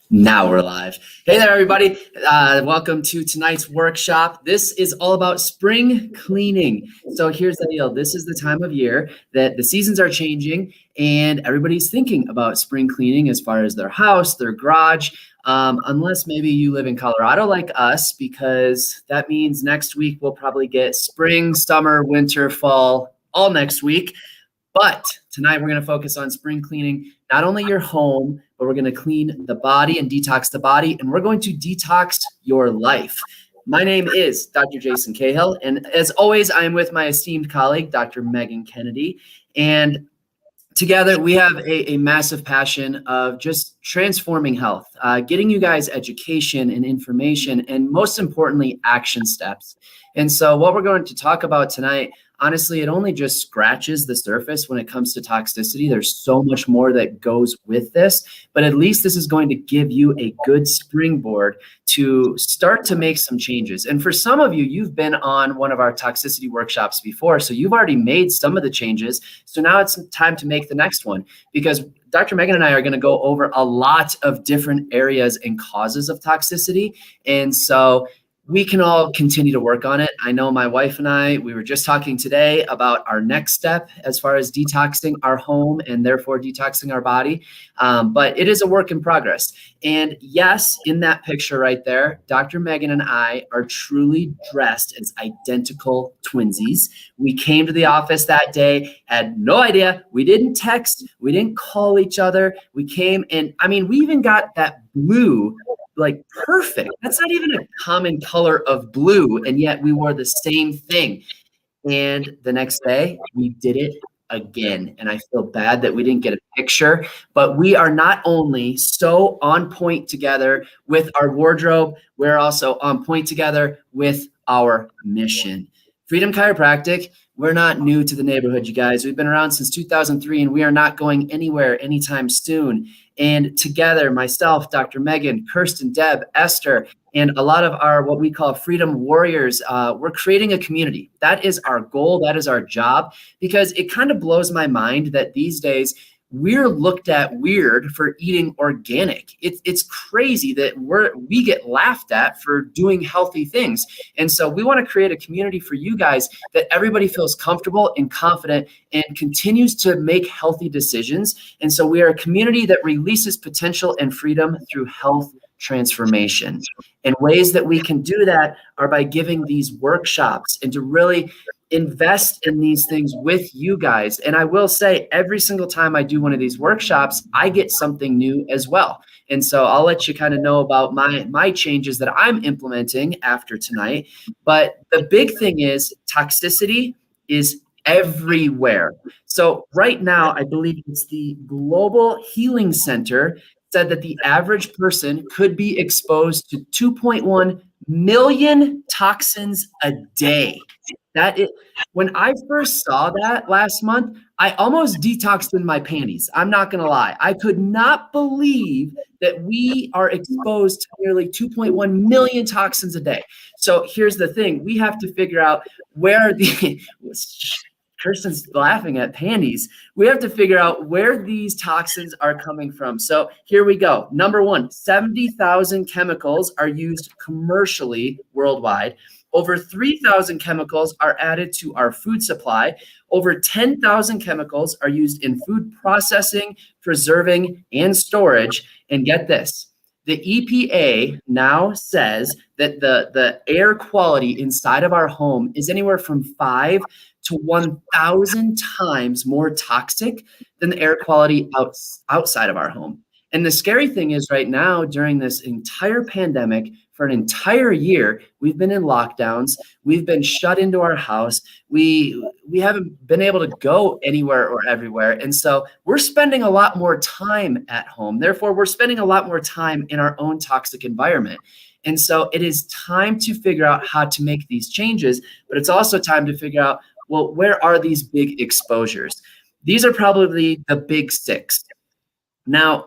Now we're live. Hey there, everybody. Welcome to tonight's workshop. This is all about spring cleaning. So here's the deal. This is the time of year that the seasons are changing and everybody's thinking about spring cleaning as far as their house, their garage, unless maybe you live in Colorado like us, because that means next week we'll probably get spring, summer, winter, fall, all next week. But tonight we're going to focus on spring cleaning, not only your home, but we're going to clean the body and detox the body, and we're going to detox your life. My name is Dr. Jason Cahill, and as always, I am with my esteemed colleague, Dr. Megan Kennedy, and together we have a massive passion of just transforming health, getting you guys education and information, and most importantly, action steps. And so what we're going to talk about tonight, honestly, it only just scratches the surface when it comes to toxicity. There's so much more that goes with this, but at least this is going to give you a good springboard to start to make some changes. And for some of you, you've been on one of our toxicity workshops before, so you've already made some of the changes. So now it's time to make the next one, because Dr. Megan and I are going to go over a lot of different areas and causes of toxicity. And so we can all continue to work on it. I know my wife and I, we were just talking today about our next step as far as detoxing our home and therefore detoxing our body. But it is a work in progress. And yes, in that picture right there, Dr. Megan and I are truly dressed as identical twinsies. We came to the office that day, had no idea. We didn't text. We didn't call each other. We came and we even got that blue like perfect. That's not even a common color of blue, and yet we wore the same thing. And the next day we did it again. And I feel bad that we didn't get a picture, but we are not only so on point together with our wardrobe, we're also on point together with our mission. Freedom Chiropractic, we're not new to the neighborhood, you guys. We've been around since 2003, and we are not going anywhere anytime soon. And together, myself, Dr. Megan, Kirsten, Deb, Esther, and a lot of our what we call freedom warriors, we're creating a community. That is our goal. That is our job, because it kind of blows my mind that these days we're looked at weird for eating organic. It's crazy that we get laughed at for doing healthy things. And so we want to create a community for you guys that everybody feels comfortable and confident and continues to make healthy decisions. And so we are a community that releases potential and freedom through health transformation. And ways that we can do that are by giving these workshops and to really invest in these things with you guys. And I will say, every single time I do one of these workshops, I get something new as well. And so I'll let you kind of know about my changes that I'm implementing after tonight. But the big thing is toxicity is everywhere. So right now, I believe it's the Global Healing Center said that the average person could be exposed to 2.1 million toxins a day. When I first saw that last month, I almost detoxed in my panties. I'm not going to lie. I could not believe that we are exposed to nearly 2.1 million toxins a day. So here's the thing. We have to figure out where Kirsten's laughing at panties. We have to figure out where these toxins are coming from. So here we go. Number one, 70,000 chemicals are used commercially worldwide. Over 3,000 chemicals are added to our food supply. Over 10,000 chemicals are used in food processing, preserving, and storage. And get this, the EPA now says that the air quality inside of our home is anywhere from 5 to 1,000 times more toxic than the air quality outside of our home. And the scary thing is right now, during this entire pandemic, for an entire year, we've been in lockdowns. We've been shut into our house. We haven't been able to go anywhere or everywhere. And so we're spending a lot more time at home. Therefore, we're spending a lot more time in our own toxic environment. And so it is time to figure out how to make these changes, but it's also time to figure out, well, where are these big exposures? These are probably the big six. Now,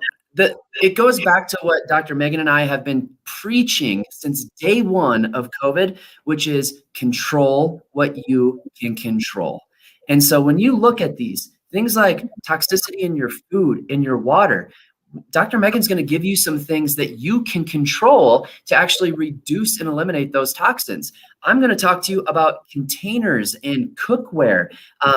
it goes back to what Dr. Megan and I have been preaching since day one of COVID, which is control what you can control. And so when you look at these things like toxicity in your food, in your water, Dr. Megan's going to give you some things that you can control to actually reduce and eliminate those toxins. I'm going to talk to you about containers and cookware,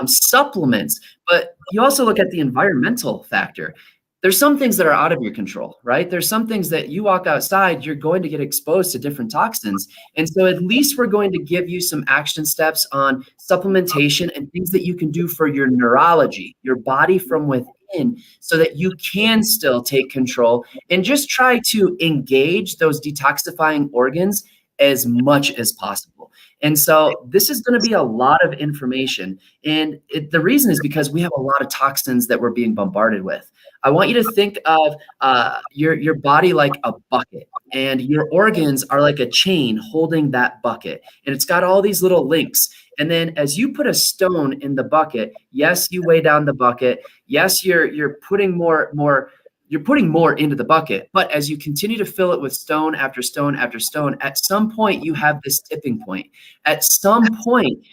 supplements, but you also look at the environmental factor. There's some things that are out of your control, right? There's some things that you walk outside, you're going to get exposed to different toxins. And so at least we're going to give you some action steps on supplementation and things that you can do for your neurology, your body from within, so that you can still take control and just try to engage those detoxifying organs as much as possible. And so this is going to be a lot of information. And the reason is because we have a lot of toxins that we're being bombarded with. I want you to think of your body like a bucket, and your organs are like a chain holding that bucket. And it's got all these little links. And then as you put a stone in the bucket, yes, you weigh down the bucket. Yes, you're putting more into the bucket. But as you continue to fill it with stone after stone after stone, at some point you have this tipping point. At some point,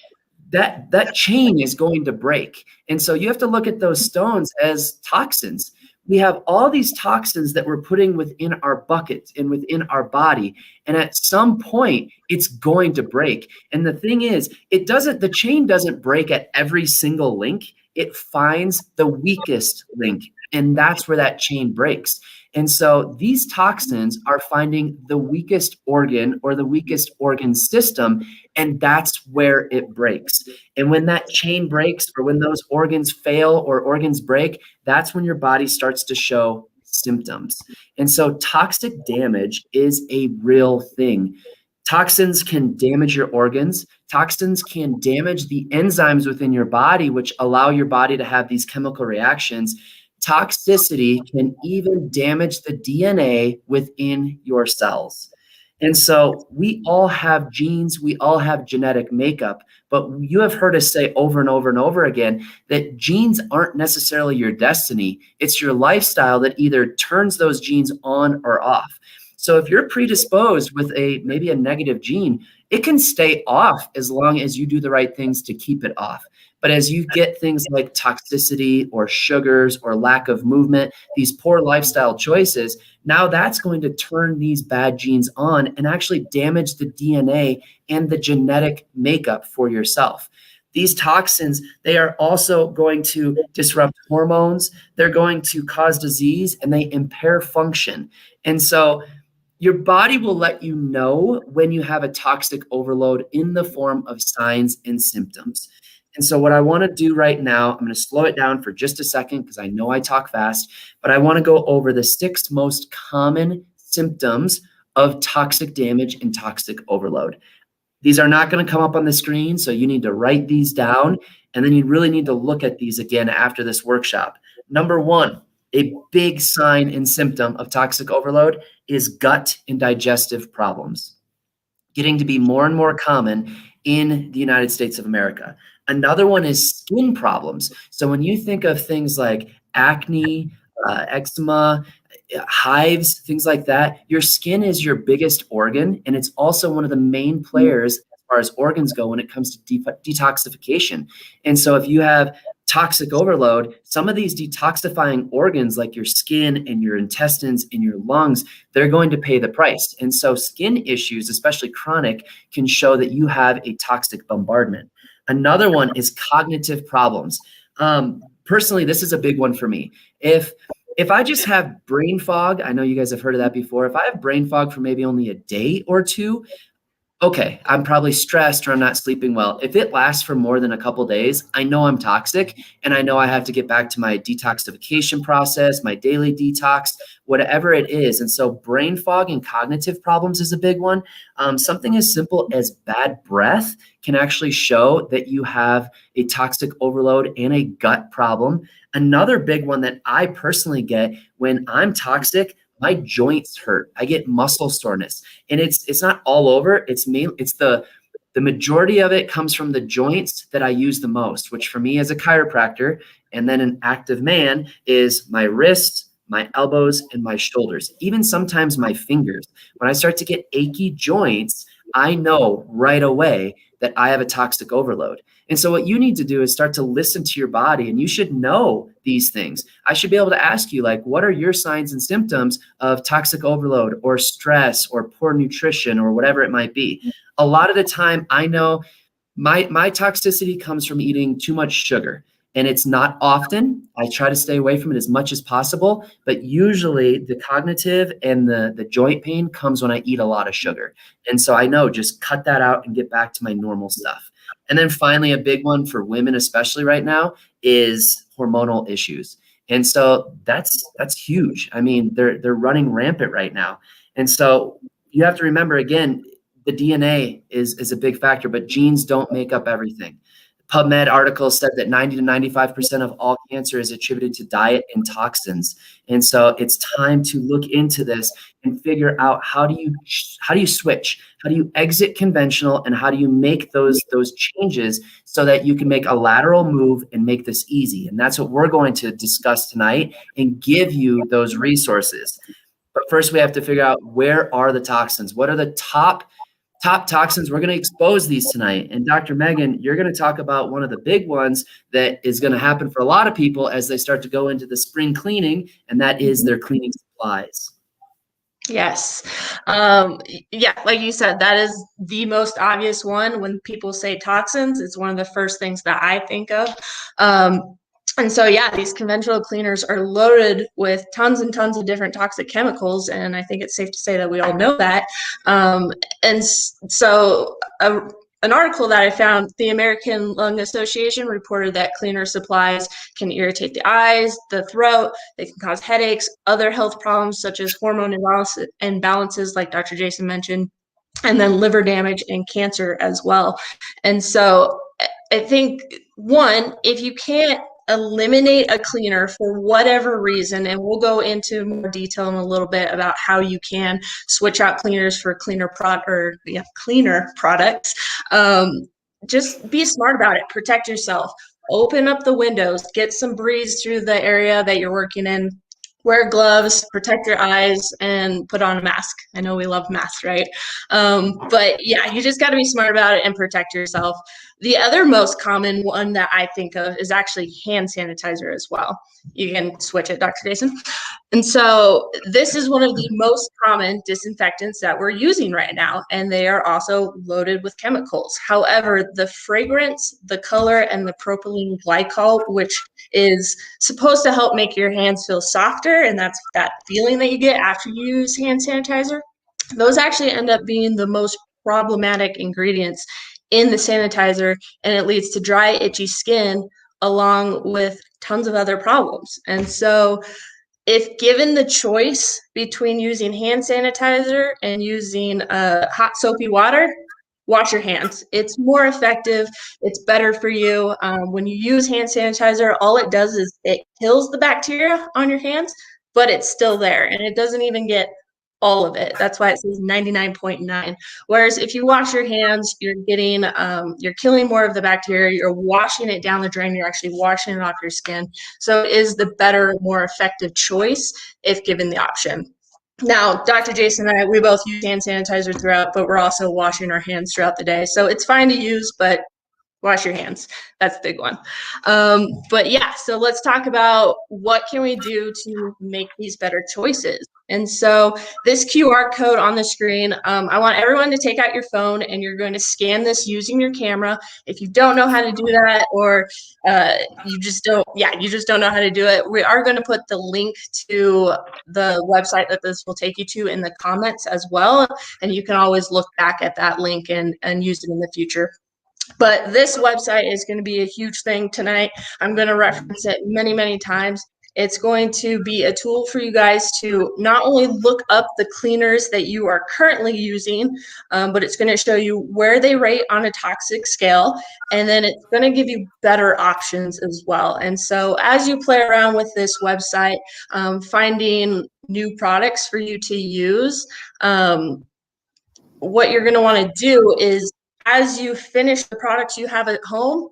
that chain is going to break. And so you have to look at those stones as toxins. We have all these toxins that we're putting within our bucket and within our body. And at some point, it's going to break. And the thing is, the chain doesn't break at every single link. It finds the weakest link. And that's where that chain breaks. And so these toxins are finding the weakest organ or the weakest organ system, and that's where it breaks. And when that chain breaks, or when those organs fail or organs break, that's when your body starts to show symptoms. And so toxic damage is a real thing. Toxins can damage your organs. Toxins can damage the enzymes within your body, which allow your body to have these chemical reactions. Toxicity can even damage the DNA within your cells. And so we all have genes, we all have genetic makeup, but you have heard us say over and over and over again that genes aren't necessarily your destiny. It's your lifestyle that either turns those genes on or off. So if you're predisposed with maybe a negative gene, it can stay off as long as you do the right things to keep it off. But as you get things like toxicity or sugars or lack of movement, these poor lifestyle choices, now that's going to turn these bad genes on and actually damage the DNA and the genetic makeup for yourself. These toxins, they are also going to disrupt hormones. They're going to cause disease, and they impair function. And so your body will let you know when you have a toxic overload in the form of signs and symptoms. And so what I want to do right now, I'm going to slow it down for just a second because I know I talk fast, but I want to go over the 6 most common symptoms of toxic damage and toxic overload. These are not going to come up on the screen, so you need to write these down, and then you really need to look at these again after this workshop. Number 1, a big sign and symptom of toxic overload is gut and digestive problems, getting to be more and more common in the United States of America. Another one is skin problems. So when you think of things like acne, eczema, hives, things like that, your skin is your biggest organ, and it's also one of the main players as far as organs go when it comes to detoxification. And so if you have toxic overload, some of these detoxifying organs like your skin and your intestines and your lungs, they're going to pay the price. And so skin issues, especially chronic, can show that you have a toxic bombardment. Another one is cognitive problems. Personally, this is a big one for me. If I just have brain fog, I know you guys have heard of that before. If I have brain fog for maybe only a day or two, okay, I'm probably stressed or I'm not sleeping well. If it lasts for more than a couple days, I know I'm toxic, and I know I have to get back to my detoxification process, my daily detox, whatever it is. And so brain fog and cognitive problems is a big one. Something as simple as bad breath can actually show that you have a toxic overload and a gut problem. Another big one that I personally get when I'm toxic, my joints hurt. I get muscle soreness, and it's not all over. It's the majority of it comes from the joints that I use the most, which for me as a chiropractor and then an active man is my wrists, my elbows, and my shoulders, even sometimes my fingers. When I start to get achy joints, I know right away that I have a toxic overload. And so what you need to do is start to listen to your body, and you should know these things. I should be able to ask you, like, what are your signs and symptoms of toxic overload or stress or poor nutrition or whatever it might be? A lot of the time I know my toxicity comes from eating too much sugar, and it's not often. I try to stay away from it as much as possible, but usually the cognitive and the joint pain comes when I eat a lot of sugar. And so I know, just cut that out and get back to my normal stuff. And then finally, a big one for women, especially right now, is hormonal issues. And so that's huge. I mean, they're running rampant right now. And so you have to remember, again, the DNA is a big factor, but genes don't make up everything. PubMed article said that 90 to 95% of all cancer is attributed to diet and toxins. And so it's time to look into this and figure out, how do you switch? How do you exit conventional, and how do you make those changes so that you can make a lateral move and make this easy? And that's what we're going to discuss tonight and give you those resources. But first, we have to figure out, where are the toxins? What are the top toxins? We're going to expose these tonight. And Dr. Megan, you're going to talk about one of the big ones that is going to happen for a lot of people as they start to go into the spring cleaning, and that is their cleaning supplies. Yes. Yeah, like you said, that is the most obvious one. When people say toxins, it's one of the first things that I think of. And so, yeah, these conventional cleaners are loaded with tons and tons of different toxic chemicals. And I think it's safe to say that we all know that. And so an article that I found, the American Lung Association reported that cleaner supplies can irritate the eyes, the throat, they can cause headaches, other health problems such as hormone imbalances, like Dr. Jason mentioned, and then liver damage and cancer as well. And so I think, one, if you can't eliminate a cleaner for whatever reason, and we'll go into more detail in a little bit about how you can switch out cleaners for cleaner products. Just be smart about it. Protect yourself. Open up the windows. Get some breeze through the area that you're working in. Wear gloves, protect your eyes, and put on a mask. I know we love masks, right? But yeah, you just got to be smart about it and protect yourself. The other most common one that I think of is actually hand sanitizer as well. You can switch it, Dr. Jason. And so this is one of the most common disinfectants that we're using right now, and they are also loaded with chemicals. However, the fragrance, the color, and the propylene glycol, which is supposed to help make your hands feel softer, and that's that feeling that you get after you use hand sanitizer, those actually end up being the most problematic ingredients in the sanitizer, and it leads to dry, itchy skin along with tons of other problems. And so if given the choice between using hand sanitizer and using hot soapy water, wash your hands. It's more effective. It's better for you. When you use hand sanitizer, all it does is it kills the bacteria on your hands, but it's still there, and it doesn't even get all of it. That's why it says 99.9. Whereas if you wash your hands, you're getting, you're killing more of the bacteria. You're washing it down the drain. You're actually washing it off your skin. So it is the better, more effective choice if given the option. Now, Dr. Jason and I, we both use hand sanitizer throughout, but we're also washing our hands throughout the day. So it's fine to use, but wash your hands. That's the big one. But yeah, so let's talk about what can we do to make these better choices. And so this QR code on the screen, I want everyone to take out your phone, and you're going to scan this using your camera. If you don't know how to do that, or you just don't know how to do it, we are going to put the link to the website that this will take you to in the comments as well. And you can always look back at that link and use it in the future. But this website is going to be a huge thing tonight. I'm going to reference it many, many times. It's going to be a tool for you guys to not only look up the cleaners that you are currently using, but it's going to show you where they rate on a toxic scale. And then it's going to give you better options as well. And so as you play around with this website, finding new products for you to use, what you're going to want to do is, as you finish the products you have at home,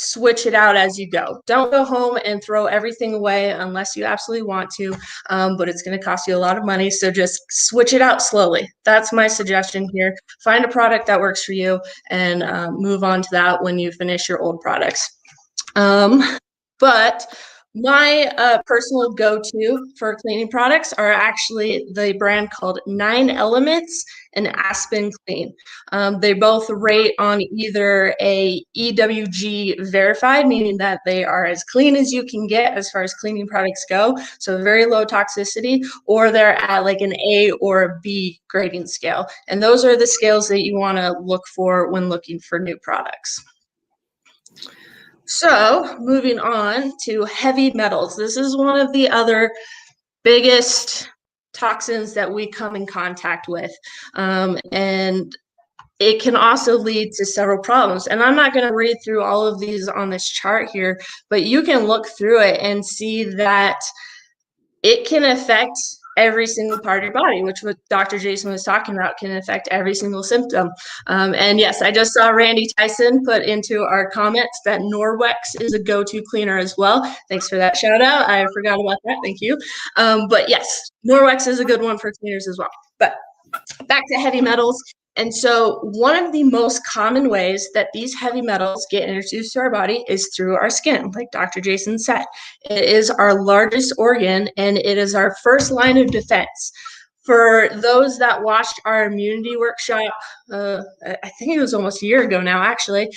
switch it out as you go. Don't go home and throw everything away unless you absolutely want to, but it's going to cost you a lot of money. So just switch it out slowly. That's my suggestion here. Find a product that works for you and move on to that when you finish your old products. But my personal go-to for cleaning products are actually the brand called 9 Elements and Aspen Clean. They both rate on either a EWG verified, meaning that they are as clean as you can get as far as cleaning products go, so very low toxicity, or they're at like an A or a B grading scale. And those are the scales that you want to look for when looking for new products. So moving on to heavy metals. This is one of the other biggest toxins that we come in contact with. And it can also lead to several problems. And I'm not going to read through all of these on this chart here, but you can look through it and see that it can affect every single part of your body, which what Dr. Jason was talking about can affect every single symptom. And yes, I just saw Randy Tyson put into our comments that Norwex is a go-to cleaner as well. Thanks for that shout out. I forgot about that. Thank you. But yes, Norwex is a good one for cleaners as well. But back to heavy metals. And so one of the most common ways that these heavy metals get introduced to our body is through our skin, like Dr. Jason said. It is our largest organ, and it is our first line of defense. For those that watched our immunity workshop, I think it was almost a year ago now, actually,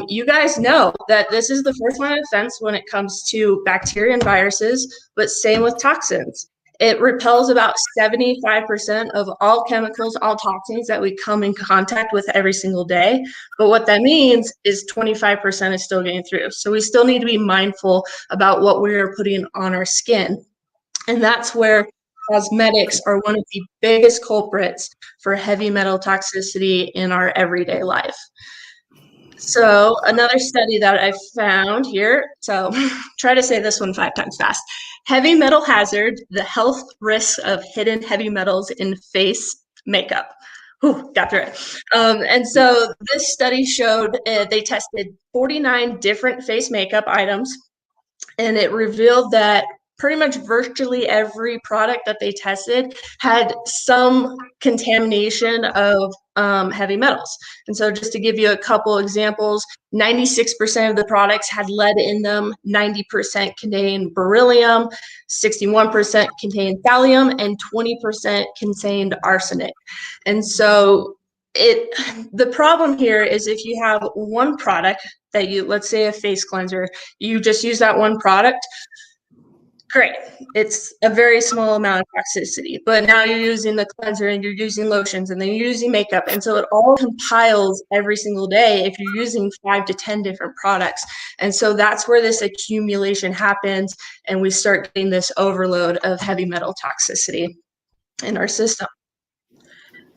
you guys know that this is the first line of defense when it comes to bacteria and viruses, but same with toxins. It repels about 75% of all chemicals, all toxins that we come in contact with every single day. But what that means is 25% is still getting through. So we still need to be mindful about what we're putting on our skin. And that's where cosmetics are one of the biggest culprits for heavy metal toxicity in our everyday life. So another study that I found here, so try to say this one 5 times fast. Heavy metal hazard, the health risks of hidden heavy metals in face makeup. Whew, got through it. And so this study showed they tested 49 different face makeup items, and it revealed that pretty much virtually every product that they tested had some contamination of heavy metals. And so just to give you a couple examples, 96% of the products had lead in them, 90% contained beryllium, 61% contained thallium, and 20% contained arsenic. And so the problem here is if you have one product that you, let's say a face cleanser, you just use that one product, great. It's a very small amount of toxicity, but now you're using the cleanser and you're using lotions and then you're using makeup. And so it all compiles every single day if you're using 5 to 10 different products. And so that's where this accumulation happens and we start getting this overload of heavy metal toxicity in our system.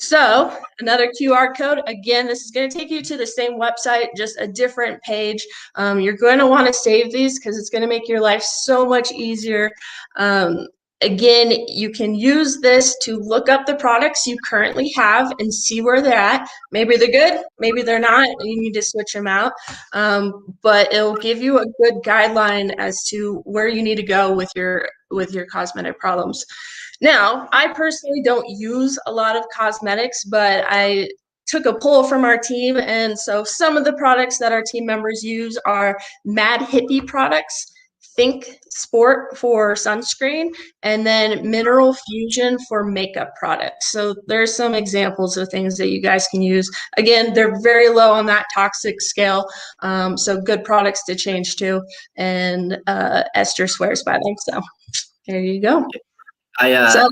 So another QR code, again, this is going to take you to the same website, just a different page. You're going to want to save these because it's going to make your life so much easier. Again, you can use this to look up the products you currently have and see where they're at. Maybe they're good, maybe they're not, and you need to switch them out. But it'll give you a good guideline as to where you need to go with your cosmetic problems. Now, I personally don't use a lot of cosmetics, but I took a poll from our team, and so some of the products that our team members use are Mad Hippie products, Think Sport for sunscreen, and then Mineral Fusion for makeup products. So there's some examples of things that you guys can use. Again, they're very low on that toxic scale, so good products to change to, and Esther swears by them, so there you go. The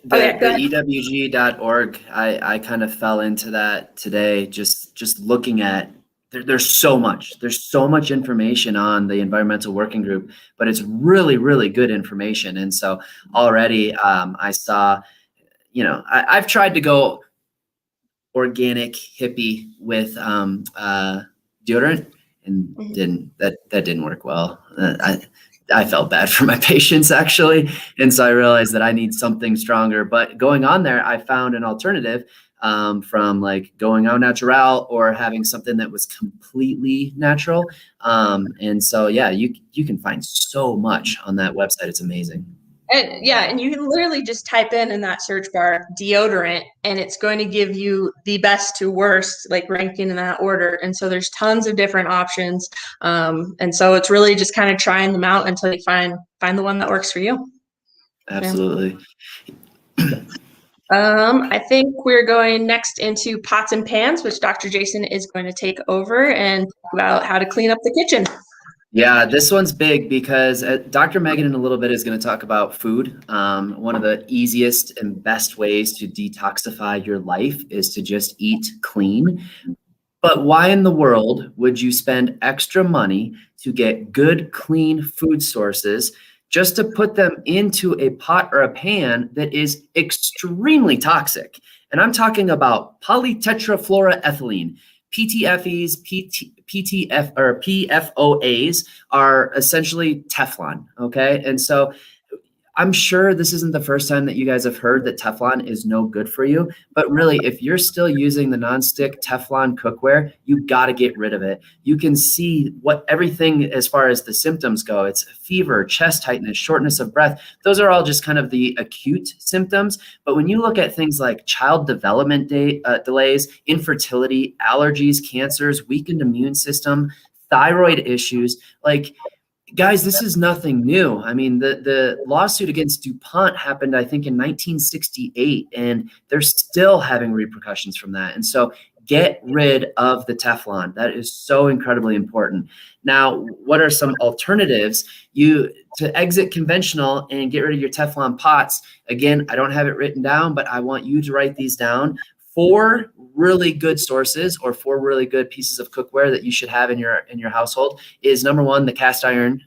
EWG.org, I kind of fell into that today, just looking at, there's so much information on the environmental working group, but it's really, really good information. And so already I saw, I've tried to go organic hippie with deodorant and that didn't work well. I felt bad for my patients actually. And so I realized that I need something stronger, but going on there, I found an alternative from like going au natural or having something that was completely natural. And so, yeah, you can find so much on that website. It's amazing. And yeah, and you can literally just type in that search bar deodorant, and it's going to give you the best to worst, like ranking in that order. And so there's tons of different options. And so it's really just kind of trying them out until you find the one that works for you. Absolutely. I think we're going next into pots and pans, which Dr. Jason is going to take over and talk about how to clean up the kitchen. Yeah, this one's big because Dr. Megan in a little bit is going to talk about food. One of the easiest and best ways to detoxify your life is to just eat clean. But why in the world would you spend extra money to get good, clean food sources just to put them into a pot or a pan that is extremely toxic? And I'm talking about polytetrafluoroethylene. PTFEs, PTF or PFOAs are essentially Teflon, okay? And so I'm sure this isn't the first time that you guys have heard that Teflon is no good for you, but really, if you're still using the nonstick Teflon cookware, you got to get rid of it. You can see what everything as far as the symptoms go. It's fever, chest tightness, shortness of breath. Those are all just kind of the acute symptoms. But when you look at things like child development delays, infertility, allergies, cancers, weakened immune system, thyroid issues, like, guys, this is nothing new. I mean, the lawsuit against DuPont happened, I think, in 1968, and they're still having repercussions from that. And so get rid of the Teflon. That is so incredibly important. Now, what are some alternatives? To exit conventional and get rid of your Teflon pots. Again, I don't have it written down, but I want you to write these down. 4 really good sources or 4 really good pieces of cookware that you should have in your household is number 1, the cast iron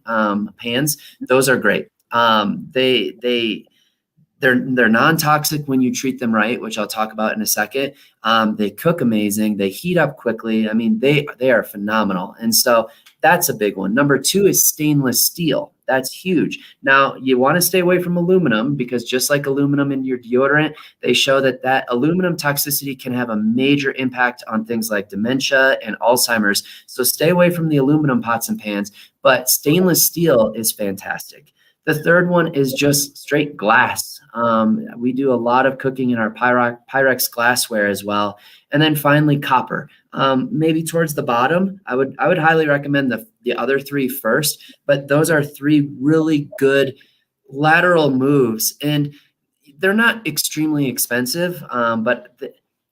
pans. Those are great. They're non-toxic when you treat them right, which I'll talk about in a second. They cook amazing. They heat up quickly. I mean, they are phenomenal. And so that's a big one. Number 2 is stainless steel. That's huge. Now, you want to stay away from aluminum because just like aluminum in your deodorant, they show that aluminum toxicity can have a major impact on things like dementia and Alzheimer's. So stay away from the aluminum pots and pans, but stainless steel is fantastic. The third one is just straight glass. We do a lot of cooking in our Pyrex glassware as well. And then finally, copper. Maybe towards the bottom, I would highly recommend the other 3 first, but those are 3 really good lateral moves. And they're not extremely expensive, but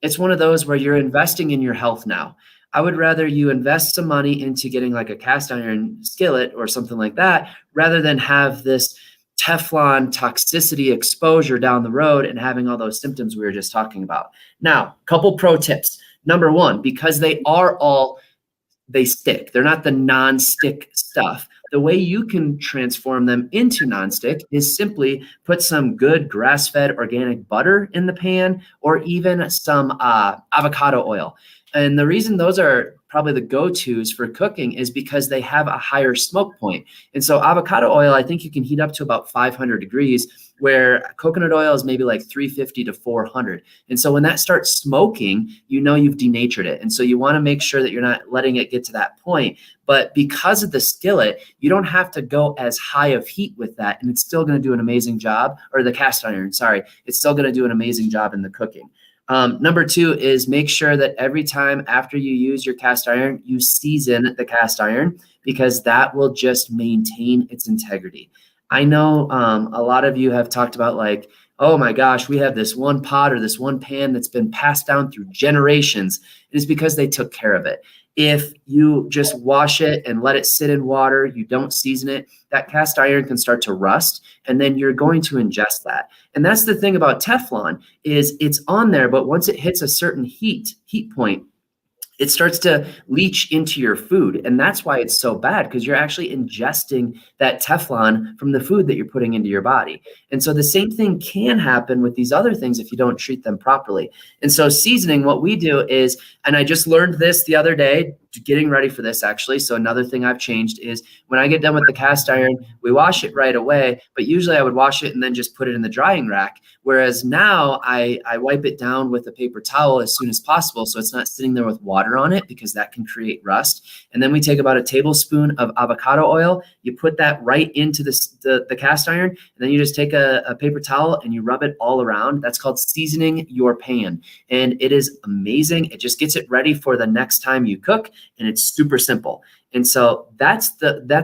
it's one of those where you're investing in your health now. I would rather you invest some money into getting like a cast iron skillet or something like that, rather than have this Teflon toxicity exposure down the road and having all those symptoms we were just talking about. Now, couple pro tips. Number 1, because they stick. They're not the non-stick stuff. The way you can transform them into non-stick is simply put some good grass-fed organic butter in the pan or even some avocado oil. And the reason those are probably the go-tos for cooking is because they have a higher smoke point. And so avocado oil, I think you can heat up to about 500 degrees, where coconut oil is maybe like 350 to 400. And so when that starts smoking, you know you've denatured it. And so you want to make sure that you're not letting it get to that point. But because of the skillet, you don't have to go as high of heat with that. And it's still going to do an amazing job, or the cast iron, sorry. It's still going to do an amazing job in the cooking. Number 2 is make sure that every time after you use your cast iron, you season the cast iron, because that will just maintain its integrity. I know a lot of you have talked about like, oh my gosh, we have this one pot or this one pan that's been passed down through generations. It is because they took care of it. If you just wash it and let it sit in water, you don't season it, that cast iron can start to rust, and then you're going to ingest that. And that's the thing about Teflon is it's on there, but once it hits a certain heat point, it starts to leach into your food. And that's why it's so bad, because you're actually ingesting that Teflon from the food that you're putting into your body. And so the same thing can happen with these other things if you don't treat them properly. And so seasoning, what we do is, and I just learned this the other day, getting ready for this actually. So another thing I've changed is when I get done with the cast iron, we wash it right away, but usually I would wash it and then just put it in the drying rack. Whereas now I wipe it down with a paper towel as soon as possible, so it's not sitting there with water on it, because that can create rust. And then we take about a tablespoon of avocado oil. You put that right into the cast iron, and then you just take a paper towel and you rub it all around. That's called seasoning your pan. And it is amazing. It just gets it ready for the next time you cook, and it's super simple. And so that's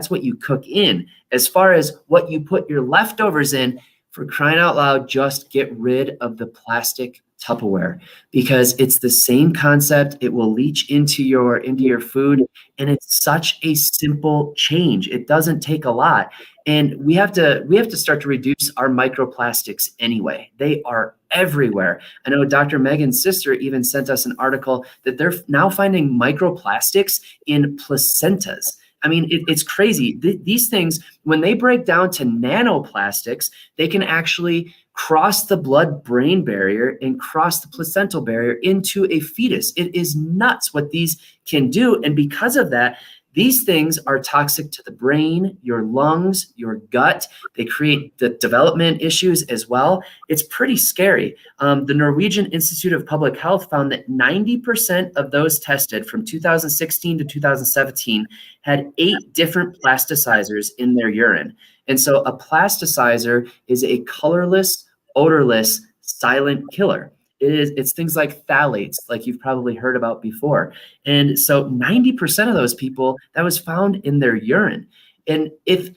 what you cook in. As far as what you put your leftovers in, for crying out loud, just get rid of the plastic Tupperware, because it's the same concept. It will leach into your food, and it's such a simple change. It doesn't take a lot. And we have to start to reduce our microplastics anyway. They are everywhere. I know Dr. Megan's sister even sent us an article that they're now finding microplastics in placentas. I mean, it's crazy. These things, when they break down to nanoplastics, they can actually cross the blood-brain barrier and cross the placental barrier into a fetus. It is nuts what these can do. And because of that, these things are toxic to the brain, your lungs, your gut. They create the development issues as well. It's pretty scary. The Norwegian Institute of Public Health found that 90% of those tested from 2016 to 2017 had 8 different plasticizers in their urine. And so a plasticizer is a colorless, odorless, silent killer. It's things like phthalates, like you've probably heard about before. And so 90% of those people, that was found in their urine. And if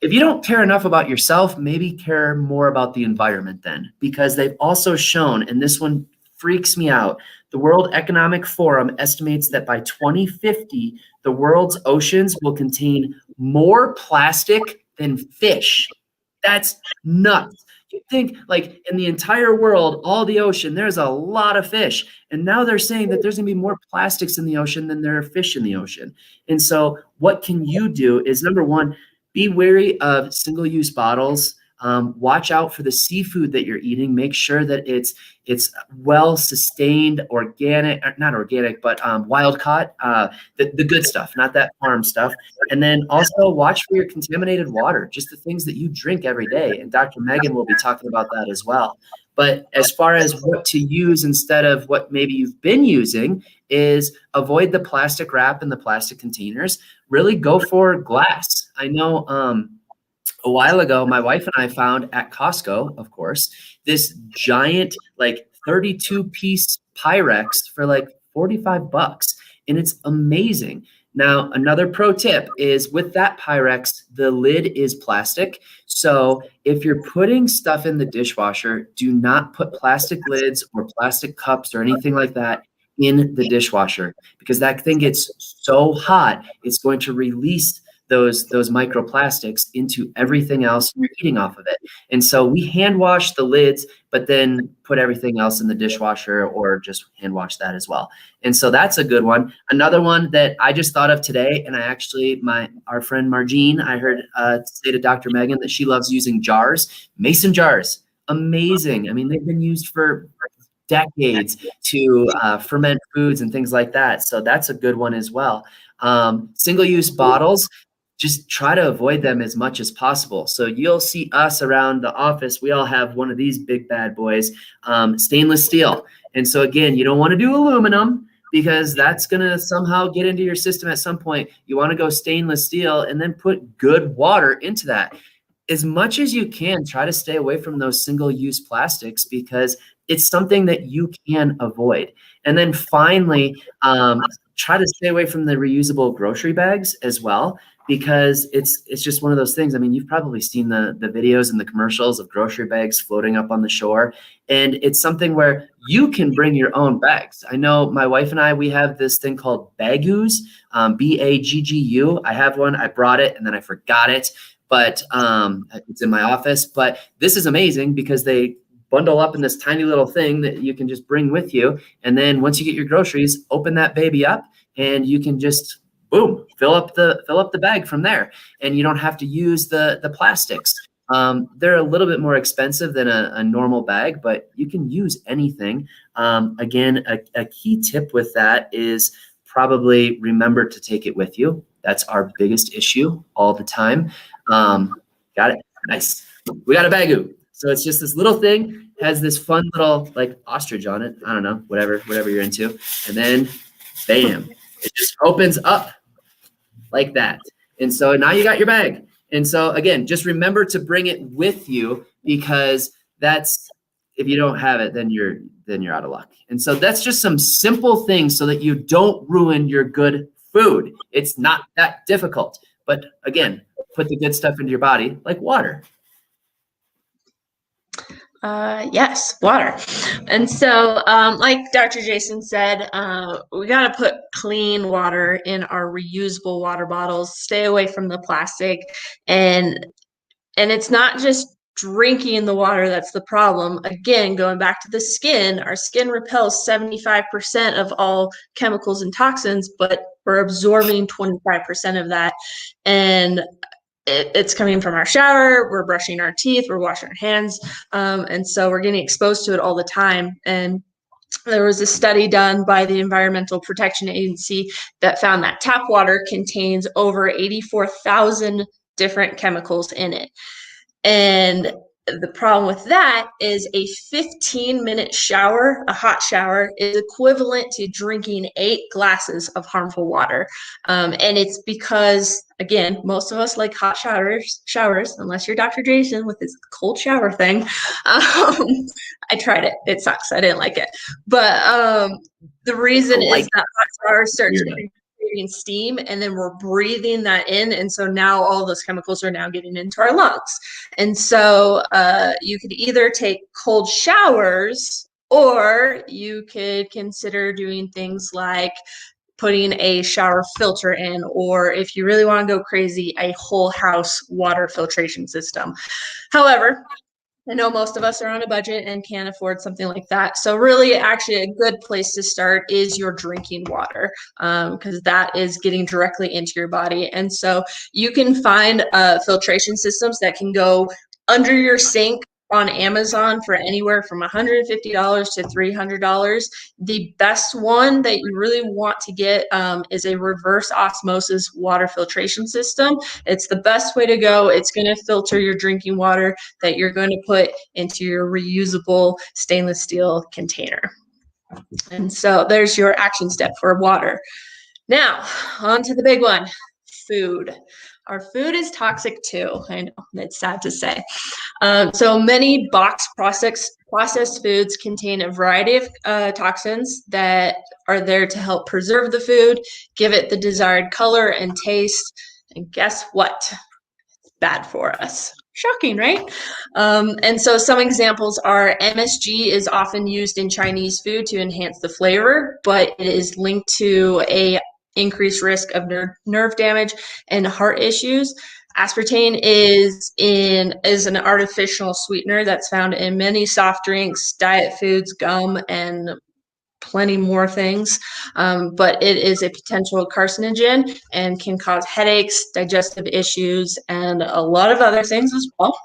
you don't care enough about yourself, maybe care more about the environment then, because they've also shown, and this one freaks me out, the World Economic Forum estimates that by 2050, the world's oceans will contain more plastic than fish. That's nuts. You think, like, in the entire world, all the ocean, there's a lot of fish. And now they're saying that there's going to be more plastics in the ocean than there are fish in the ocean. And so what can you do is, number one, be wary of single-use bottles. Watch out for the seafood that you're eating. Make sure that it's well-sustained, organic, not organic, but wild-caught, the good stuff, not that farm stuff. And then also watch for your contaminated water, just the things that you drink every day. And Dr. Megan will be talking about that as well. But as far as what to use instead of what maybe you've been using is avoid the plastic wrap and the plastic containers. Really go for glass. I know a while ago, my wife and I found at Costco, of course, this giant, like 32-piece Pyrex for like $45. And it's amazing. Now, another pro tip is with that Pyrex, the lid is plastic. So if you're putting stuff in the dishwasher, do not put plastic lids or plastic cups or anything like that in the dishwasher, because that thing gets so hot, it's going to release those microplastics into everything else you're eating off of it. And so we hand wash the lids, but then put everything else in the dishwasher, or just hand wash that as well. And so that's a good one. Another one that I just thought of today, and our friend Margene, I heard say to Dr. Megan that she loves using jars, mason jars. Amazing. I mean, they've been used for decades to ferment foods and things like that. So that's a good one as well. Single-use bottles, just try to avoid them as much as possible. So you'll see us around the office. We all have one of these big bad boys, stainless steel. And so again, you don't want to do aluminum, because that's going to somehow get into your system at some point. You want to go stainless steel and then put good water into that. As much as you can, try to stay away from those single-use plastics, because it's something that you can avoid. And then finally, try to stay away from the reusable grocery bags as well, because it's just one of those things. I mean, you've probably seen the videos and the commercials of grocery bags floating up on the shore. And it's something where you can bring your own bags. I know my wife and I, we have this thing called Baggoos, Baggu. I have one. I brought it and then I forgot it, but it's in my office. But this is amazing because they bundle up in this tiny little thing that you can just bring with you. And then once you get your groceries, open that baby up and you can just, boom, fill up the bag from there. And you don't have to use the plastics. They're a little bit more expensive than a normal bag, but you can use anything. Again, a key tip with that is probably remember to take it with you. That's our biggest issue all the time. Got it. Nice. We got a Bagoo. So it's just this little thing, has this fun little like ostrich on it. I don't know, whatever you're into. And then bam, it just opens up like that. And so now you got your bag. And so again, just remember to bring it with you, because that's, if you don't have it, then you're out of luck. And so that's just some simple things so that you don't ruin your good food. It's not that difficult. But again, put the good stuff into your body, like water. Yes, water. And so, like Dr. Jason said, we got to put clean water in our reusable water bottles, stay away from the plastic. And it's not just drinking the water that's the problem. Again, going back to the skin, our skin repels 75% of all chemicals and toxins, but we're absorbing 25% of that. And it's coming from our shower, we're brushing our teeth, we're washing our hands. And so we're getting exposed to it all the time. And there was a study done by the Environmental Protection Agency that found that tap water contains over 84,000 different chemicals in it. And the problem with that is a 15-minute shower, a hot shower, is equivalent to drinking 8 glasses of harmful water. And it's because, again, most of us like hot showers, unless you're Dr. Jason with his cold shower thing. I tried it. It sucks. I didn't like it. But the reason is that hot showers start creating steam, and then we're breathing that in, and so now all those chemicals are now getting into our lungs. And so you could either take cold showers, or you could consider doing things like putting a shower filter in, or if you really want to go crazy, a whole house water filtration system. However, I know most of us are on a budget and can't afford something like that. So really, actually, a good place to start is your drinking water, because that is getting directly into your body. And so you can find filtration systems that can go under your sink on Amazon for anywhere from $150 to $300. The best one that you really want to get is a reverse osmosis water filtration system. It's the best way to go. It's going to filter your drinking water that you're going to put into your reusable stainless steel container. And so there's your action step for water. Now, on to the big one, food. Our food is toxic too. I know, it's sad to say. So many box processed foods contain a variety of toxins that are there to help preserve the food, give it the desired color and taste. And guess what? It's bad for us. Shocking, right? And so some examples are MSG is often used in Chinese food to enhance the flavor, but it is linked to a increased risk of nerve damage and heart issues. Aspartame is an artificial sweetener that's found in many soft drinks, diet foods, gum, and plenty more things. But it is a potential carcinogen and can cause headaches, digestive issues, and a lot of other things as well.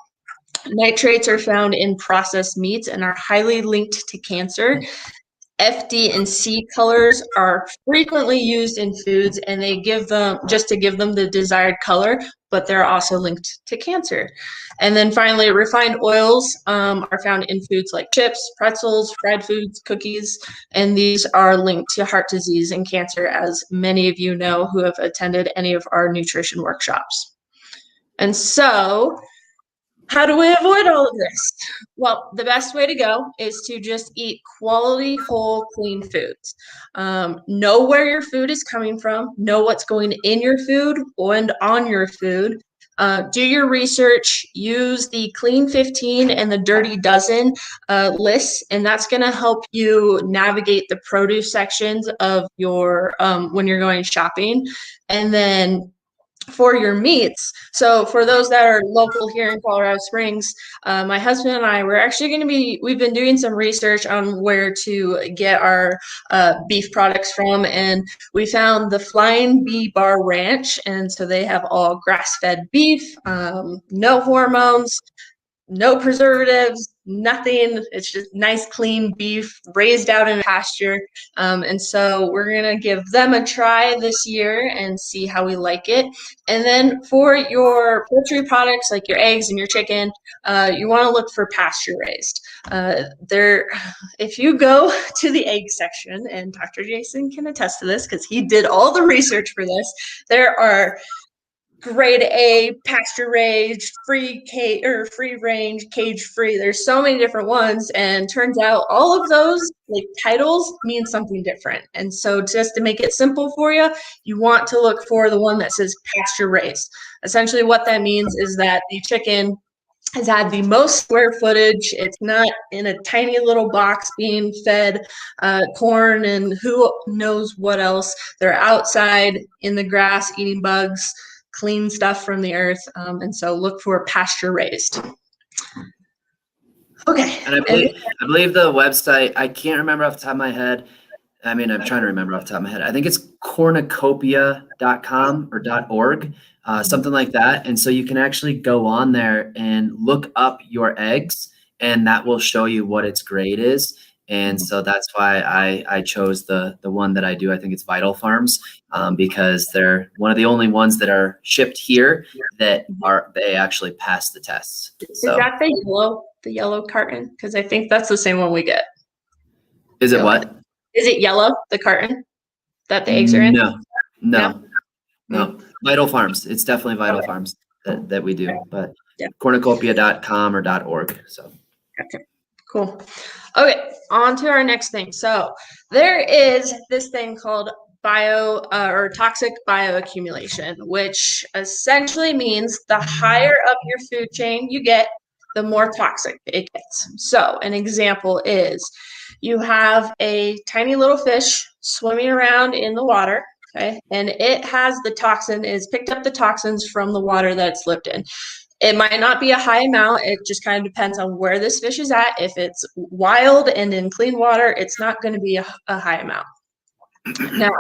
Nitrates are found in processed meats and are highly linked to cancer. F, D, and C colors are frequently used in foods, and they give them just to give them the desired color, but they're also linked to cancer. And then finally, refined oils are found in foods like chips, pretzels, fried foods, cookies, and these are linked to heart disease and cancer, as many of you know who have attended any of our nutrition workshops. And so, how do we avoid all of this? Well, the best way to go is to just eat quality, whole, clean foods. Know where your food is coming from, know what's going in your food and on your food. Do your research, use the Clean 15 and the Dirty Dozen lists, and that's going to help you navigate the produce sections of your when you're going shopping. And then for your meats, so for those that are local here in Colorado Springs, my husband and I, we've been doing some research on where to get our beef products from, and we found the Flying Bee Bar Ranch, and so they have all grass-fed beef, no hormones, no preservatives, nothing. It's just nice, clean beef raised out in pasture. And so we're going to give them a try this year and see how we like it. And then for your poultry products, like your eggs and your chicken, you want to look for pasture raised. If you go to the egg section, and Dr. Jason can attest to this because he did all the research for this, there are grade A, pasture raised, free range, cage free. There's so many different ones, and turns out all of those like titles mean something different. And so just to make it simple for you, you want to look for the one that says pasture raised. Essentially what that means is that the chicken has had the most square footage. It's not in a tiny little box being fed corn and who knows what else. They're outside in the grass eating bugs, clean stuff from the earth, and so look for pasture raised. Okay. And I believe the website, I can't remember off the top of my head. I mean, I'm trying to remember off the top of my head. I think it's cornucopia.com or .org, something like that. And so you can actually go on there and look up your eggs, and that will show you what its grade is. And so that's why I chose the one that I do. I think it's Vital Farms, because they're one of the only ones that are shipped here that they actually pass the tests. So, is that the yellow carton? Because I think that's the same one we get. Is it what? Is it yellow, the carton that the eggs are in? No. Vital Farms. It's definitely Vital Farms that we do, but cornucopia.com or .org. So. Okay. Cool. Okay, on to our next thing. So there is this thing called toxic bioaccumulation, which essentially means the higher up your food chain you get, the more toxic it gets. So an example is you have a tiny little fish swimming around in the water, okay, and it has picked up the toxins from the water that it's lived in. It might not be a high amount. It just kind of depends on where this fish is at. If it's wild and in clean water, it's not going to be a high amount. Now,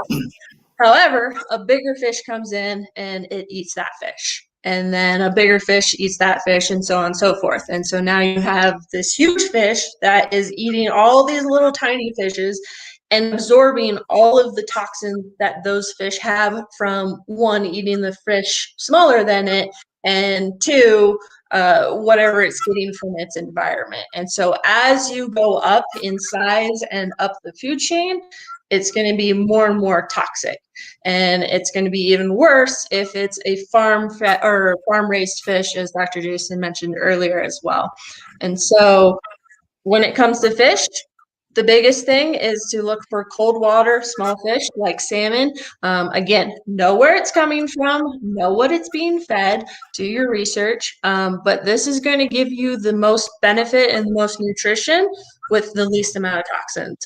however, a bigger fish comes in and it eats that fish. And then a bigger fish eats that fish, and so on and so forth. And so now you have this huge fish that is eating all these little tiny fishes and absorbing all of the toxins that those fish have from, one, eating the fish smaller than it, and two, whatever it's getting from its environment. And so as you go up in size and up the food chain, it's going to be more and more toxic. And it's going to be even worse if it's a farm-fed or farm-raised fish, as Dr. Jason mentioned earlier as well. And so when it comes to fish, the biggest thing is to look for cold water, small fish like salmon. Again, know where it's coming from, know what it's being fed, do your research. But this is going to give you the most benefit and the most nutrition with the least amount of toxins.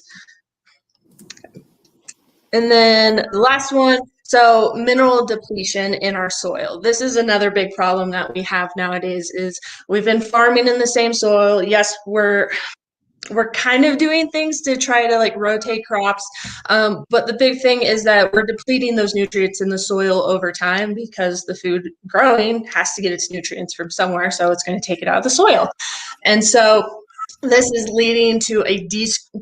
And then the last one, so mineral depletion in our soil. This is another big problem that we have nowadays is we've been farming in the same soil. Yes, we're kind of doing things to try to like rotate crops. But the big thing is that we're depleting those nutrients in the soil over time because the food growing has to get its nutrients from somewhere. So it's going to take it out of the soil. And so this is leading to a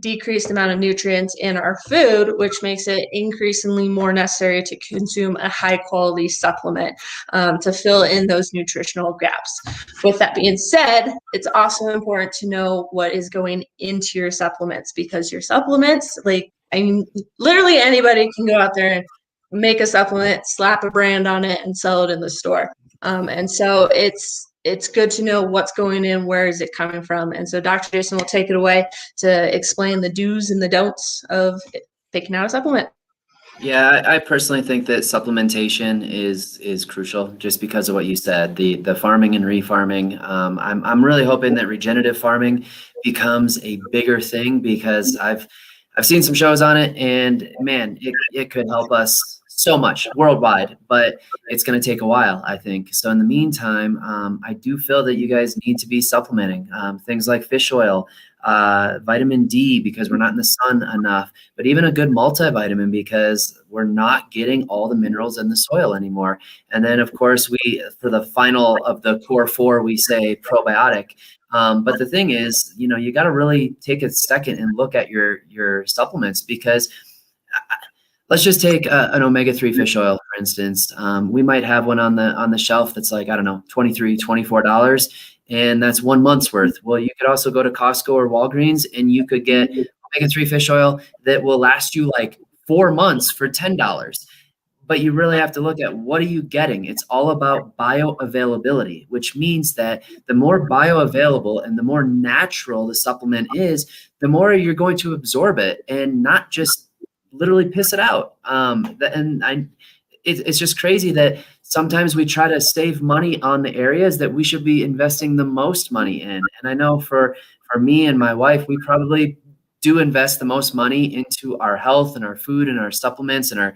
decreased amount of nutrients in our food, which makes it increasingly more necessary to consume a high quality supplement to fill in those nutritional gaps. With that being said, it's also important to know what is going into your supplements, because your supplements, literally anybody can go out there and make a supplement, slap a brand on it, and sell it in the store. And so it's good to know what's going in, where is it coming from. And so Dr. Jason will take it away to explain the do's and the don'ts of picking out a supplement. Yeah, I personally think that supplementation is crucial, just because of what you said, the farming and refarming. I'm really hoping that regenerative farming becomes a bigger thing, because I've seen some shows on it, and man, it could help us so much worldwide, but it's going to take a while, I think. So in the meantime, I do feel that you guys need to be supplementing things like fish oil, vitamin D, because we're not in the sun enough, but even a good multivitamin because we're not getting all the minerals in the soil anymore. And then of course for the final of the core four, we say probiotic. But the thing is, you got to really take a second and look at your supplements, because let's just take an omega-3 fish oil, for instance. We might have one on the shelf that's like, I don't know, $23, $24, and that's 1 month's worth. Well, you could also go to Costco or Walgreens and you could get omega-3 fish oil that will last you like 4 months for $10. But you really have to look at, what are you getting? It's all about bioavailability, which means that the more bioavailable and the more natural the supplement is, the more you're going to absorb it and not just literally piss it out. It's just crazy that sometimes we try to save money on the areas that we should be investing the most money in. And I know for me and my wife, we probably do invest the most money into our health and our food and our supplements and our,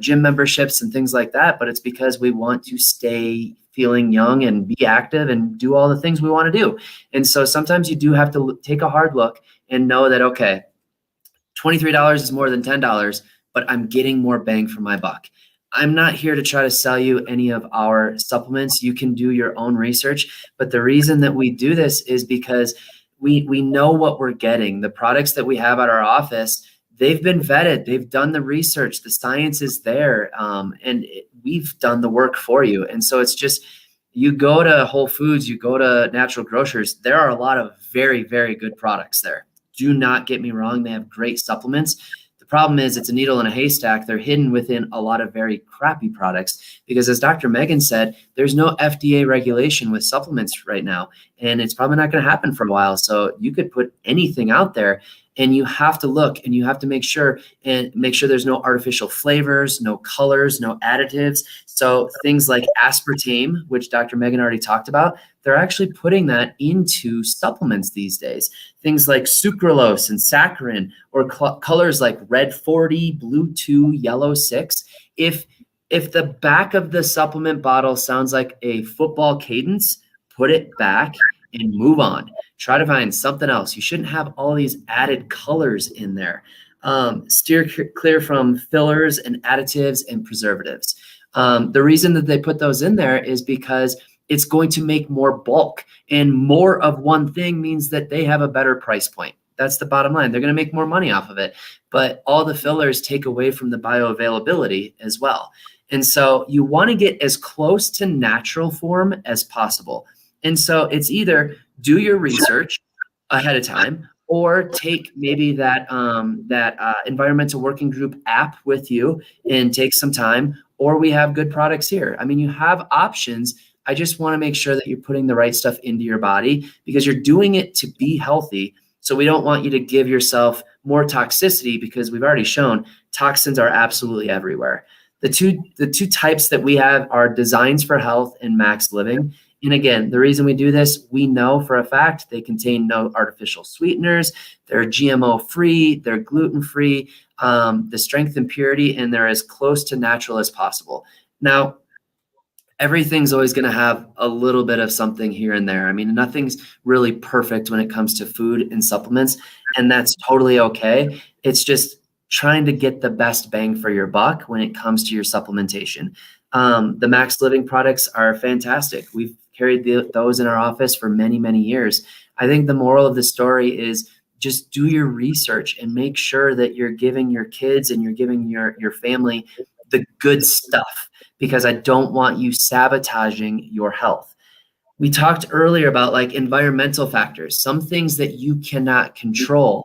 gym memberships and things like that. But it's because we want to stay feeling young and be active and do all the things we want to do. And so sometimes you do have to take a hard look and know that, okay, $23 is more than $10, but I'm getting more bang for my buck. I'm not here to try to sell you any of our supplements. You can do your own research. But the reason that we do this is because we know what we're getting. The products that we have at our office, they've been vetted. They've done the research. The science is there. We've done the work for you. And so it's just, you go to Whole Foods, you go to natural grocers, there are a lot of very, very good products there. Do not get me wrong. They have great supplements. The problem is it's a needle in a haystack. They're hidden within a lot of very crappy products because, as Dr. Megan said, there's no FDA regulation with supplements right now, and it's probably not going to happen for a while. So you could put anything out there, and you have to look and you have to make sure there's no artificial flavors, no colors, no additives. So things like aspartame, which Dr. Megan already talked about, they're actually putting that into supplements these days. Things like sucralose and saccharin, or colors like red 40, blue 2, yellow 6. If the back of the supplement bottle sounds like a football cadence, put it back and move on. Try to find something else. You shouldn't have all these added colors in there. Steer clear from fillers and additives and preservatives. The reason that they put those in there is because it's going to make more bulk, and more of one thing means that they have a better price point. That's the bottom line. They're going to make more money off of it, but all the fillers take away from the bioavailability as well. And so you want to get as close to natural form as possible. And so it's either do your research ahead of time, or take maybe that environmental working group app with you and take some time, or we have good products here. I mean, you have options. I just want to make sure that you're putting the right stuff into your body, because you're doing it to be healthy. So we don't want you to give yourself more toxicity, because we've already shown toxins are absolutely everywhere. The two types that we have are Designs for Health and Max Living. And again, the reason we do this, we know for a fact they contain no artificial sweeteners, they're GMO free, they're gluten free, the strength and purity, and they're as close to natural as possible. Now, everything's always going to have a little bit of something here and there. I mean, nothing's really perfect when it comes to food and supplements, and that's totally okay. It's just trying to get the best bang for your buck when it comes to your supplementation. The Max Living products are fantastic. We've carried those in our office for many, many years. I think the moral of the story is just do your research and make sure that you're giving your kids and you're giving your family the good stuff, because I don't want you sabotaging your health. We talked earlier about like environmental factors, some things that you cannot control.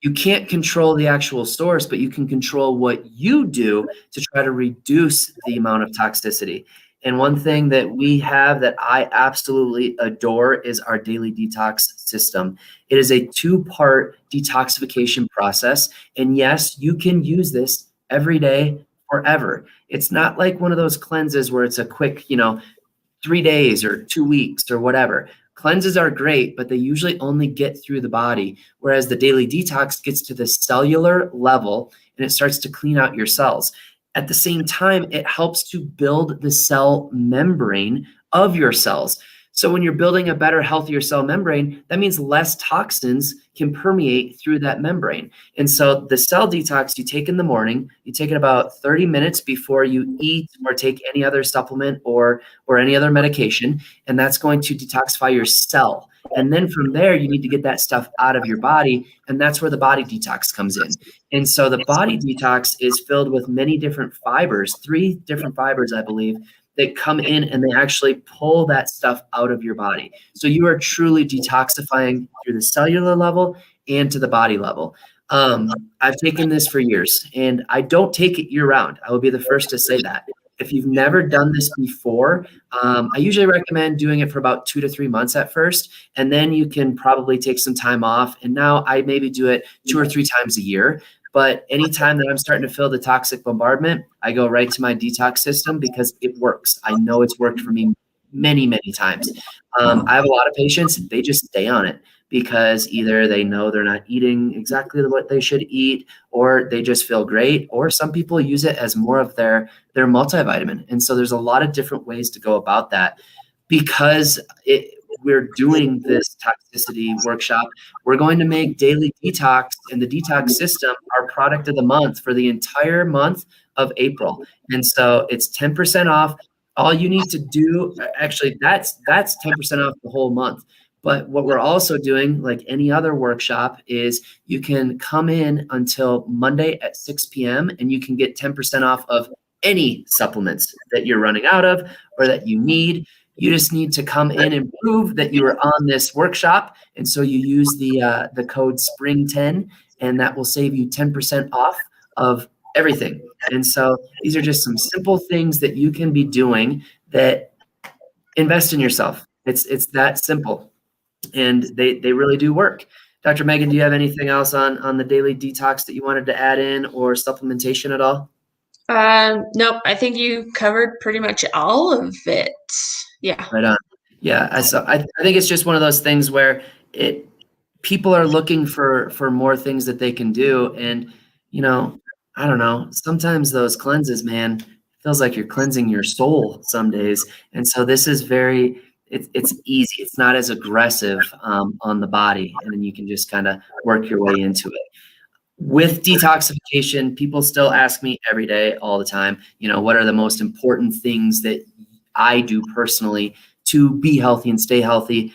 You can't control the actual source, but you can control what you do to try to reduce the amount of toxicity. And one thing that we have that I absolutely adore is our daily detox system. It is a 2-part detoxification process. And yes, you can use this every day, forever. It's not like one of those cleanses where it's a quick, 3 days or 2 weeks or whatever. Cleanses are great, but they usually only get through the body, whereas the daily detox gets to the cellular level and it starts to clean out your cells. At the same time, it helps to build the cell membrane of your cells. So when you're building a better, healthier cell membrane, that means less toxins can permeate through that membrane. And so the cell detox you take in the morning, you take it about 30 minutes before you eat or take any other supplement or any other medication, and that's going to detoxify your cell. And then from there, you need to get that stuff out of your body, and that's where the body detox comes in. And so the body detox is filled with many different fibers, 3 different fibers, I believe, that come in and they actually pull that stuff out of your body. So you are truly detoxifying through the cellular level and to the body level. I've taken this for years, and I don't take it year round. I will be the first to say that. If you've never done this before, I usually recommend doing it for about 2 to 3 months at first, and then you can probably take some time off. And now I maybe do it 2 or 3 times a year. But anytime that I'm starting to feel the toxic bombardment, I go right to my detox system because it works. I know it's worked for me many, many times. I have a lot of patients, they just stay on it because either they know they're not eating exactly what they should eat, or they just feel great, or some people use it as more of their multivitamin. And so there's a lot of different ways to go about that. Because we're doing this toxicity workshop, we're going to make daily detox and the detox system our product of the month for the entire month of April. And so it's 10% off. All you need to do, actually, that's 10% off the whole month. But what we're also doing, like any other workshop, is you can come in until Monday at 6 p.m. and you can get 10% off of any supplements that you're running out of or that you need. You just need to come in and prove that you were on this workshop. And so you use the code SPRING10, and that will save you 10% off of everything. And so these are just some simple things that you can be doing that invest in yourself. It's that simple. And they really do work. Dr. Megan, do you have anything else on the daily detox that you wanted to add in, or supplementation at all? Nope. I think you covered pretty much all of it. Yeah. Right on. Yeah. I think it's just one of those things where people are looking for more things that they can do. And, I don't know, sometimes those cleanses, man, feels like you're cleansing your soul some days. And so this is it's easy. It's not as aggressive on the body. And then you can just kind of work your way into it. With detoxification, people still ask me every day, all the time, what are the most important things that I do personally to be healthy and stay healthy?